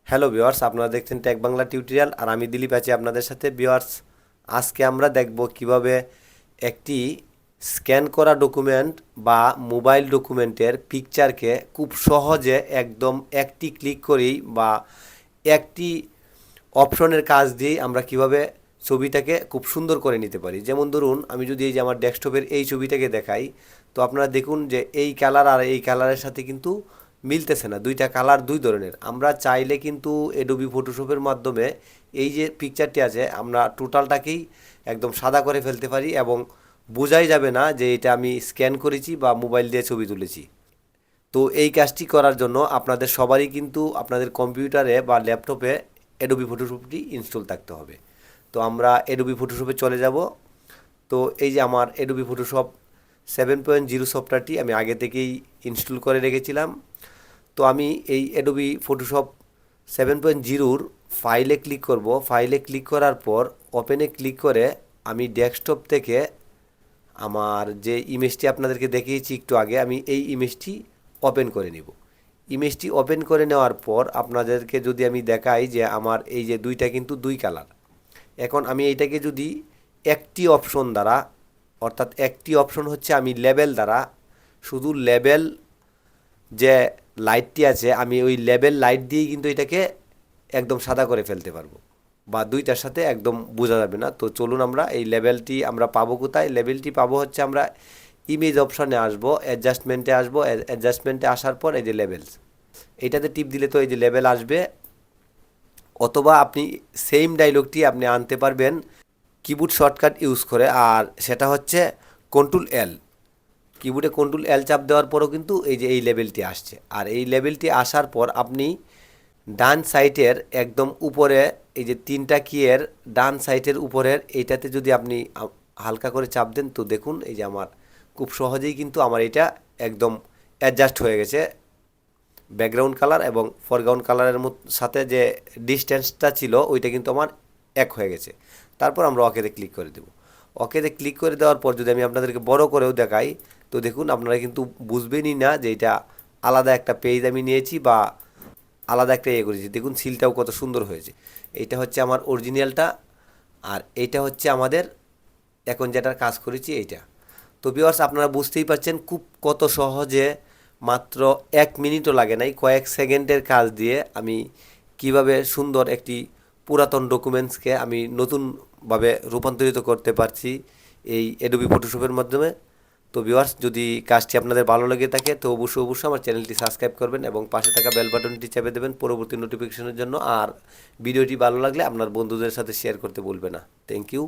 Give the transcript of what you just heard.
Hello viewers, আপনারা দেখছেন take Bangla tutorial আর আমি দিলীপ আছি আপনাদের সাথে। ভিউয়ার্স, আজকে আমরা দেখব কিভাবে একটি স্ক্যান করা ডকুমেন্ট বা মোবাইল ডকুমেন্টের পিকচারকে খুব সহজে একদম একটি ক্লিক করেই বা একটি অপশনের কাজ দিয়েই আমরা কিভাবে ছবিটাকে খুব সুন্দর করে নিতে পারি। যেমন ধরুন, আমি যদি এই যে আমার ডেস্কটপের এই ছবিটাকে দেখাই, তো আপনারা দেখুন যে এই কালার আর এই কালারের সাথে কিন্তু মিলতেছে না, দুইটা কালার দুই ধরনের। আমরা চাইলে কিন্তু অ্যাডোবি ফটোশপের মাধ্যমে এই যে পিকচারটি আছে আমরা টোটালটাকেই একদম সাদা করে ফেলতে পারি এবং বোঝাই যাবে না যে এটা আমি স্ক্যান করেছি বা মোবাইল দিয়ে ছবি তুলেছি। তো এই কাজটি করার জন্য আপনাদের সবারই কিন্তু আপনাদের কম্পিউটারে বা ল্যাপটপে অ্যাডোবি ফটোশপটি ইনস্টল থাকতে হবে। তো আমরা অ্যাডোবি ফটোশপে চলে যাব। তো এই যে আমার অ্যাডোবি ফটোশপ 7.0 সফটওয়্যারটি আমি আগে থেকেই ইনস্টল করে রেখেছিলাম। তো আমি এই অ্যাডোবি ফটোশপ 7.0-র ফাইলে ক্লিক করব। ফাইলে ক্লিক করার পর ওপেনে ক্লিক করে আমি ডেস্কটপ থেকে আমার যে ইমেজটি আপনাদেরকে দেখিয়েছি একটু আগে, আমি এই ইমেজটি ওপেন করে নিব। ইমেজটি ওপেন করে নেওয়ার পর আপনাদেরকে যদি আমি দেখাই যে আমার এই যে দুইটা কিন্তু দুই কালার। এখন আমি এইটাকে যদি একটি অপশন দ্বারা, অর্থাৎ একটি অপশন হচ্ছে আমি লেবেল দ্বারা, শুধু লেবেল যে লাইটটি আছে আমি ওই লেবেল লাইট দিয়েই কিন্তু এটাকে একদম সাদা করে ফেলতে পারবো, বা দুইটার সাথে একদম বোঝা যাবে না। তো চলুন আমরা এই লেবেলটি আমরা পাবো কোথায়। লেবেলটি পাবো হচ্ছে আমরা ইমেজ অপশনে আসবো, অ্যাডজাস্টমেন্টে আসবো। অ্যাডজাস্টমেন্টে আসার পর এই যে লেবেলস, এইটাতে টিপ দিলে তো এই যে লেবেল আসবে। অথবা আপনি সেম ডায়লগটি আপনি আনতে পারবেন কিবোর্ড শর্টকাট ইউজ করে, আর সেটা হচ্ছে কন্ট্রোল এল। কিবোর্ডে কন্ট্রোল এল চাপ দেওয়ার পরও কিন্তু এই যে এই লেভেলটি আসছে। আর এই লেভেলটি আসার পর আপনি ডান সাইটের একদম উপরে এই যে তিনটা কিয়ের ডান সাইটের উপরের এইটাতে যদি আপনি হালকা করে চাপ দেন, তো দেখুন এই যে আমার খুব সহজেই কিন্তু আমার এটা একদম অ্যাডজাস্ট হয়ে গেছে। ব্যাকগ্রাউন্ড কালার এবং ফরগ্রাউন্ড কালারের সাথে যে ডিস্টেন্সটা ছিল ওইটা কিন্তু আমার এক হয়ে গেছে। তারপর আমরা ওকেতে ক্লিক করে দেব। ওকেতে ক্লিক করে দেওয়ার পর যদি আমি আপনাদেরকে বড় করেও দেখাই, তো দেখুন আপনারা কিন্তু বুঝবেনই না যে এটা আলাদা একটা পেজ আমি নিয়েছি বা আলাদা একটা ইয়ে করেছি। দেখুন সিলটাও কত সুন্দর হয়েছে। এইটা হচ্ছে আমার অরিজিনালটা, আর এইটা হচ্ছে আমাদের এখন যেটার কাজ করেছি এইটা। তো ভিউয়ার্স, আপনারা বুঝতেই পারছেন খুব কত সহজে, মাত্র 1 মিনিটও লাগে নাই, কয়েক সেকেন্ডের কাজ দিয়ে আমি কিভাবে সুন্দর একটি পুরাতন ডকুমেন্টসকে আমি নতুনভাবে রূপান্তরিত করতে পারছি এই অ্যাডোবি ফটোশপের মাধ্যমে। তো ভিউয়ার্স, যদি কাজটি আপনাদের ভালো লেগে থাকে তো অবশ্যই আমার চ্যানেলটি সাবস্ক্রাইব করবেন এবং পাশে থাকা বেল বাটনটি চেপে দেবেন পরবর্তী নোটিফিকেশনের জন্য। আর ভিডিওটি ভালো লাগলে আপনার বন্ধুদের সাথে শেয়ার করতে ভুলবেন না। Thank you.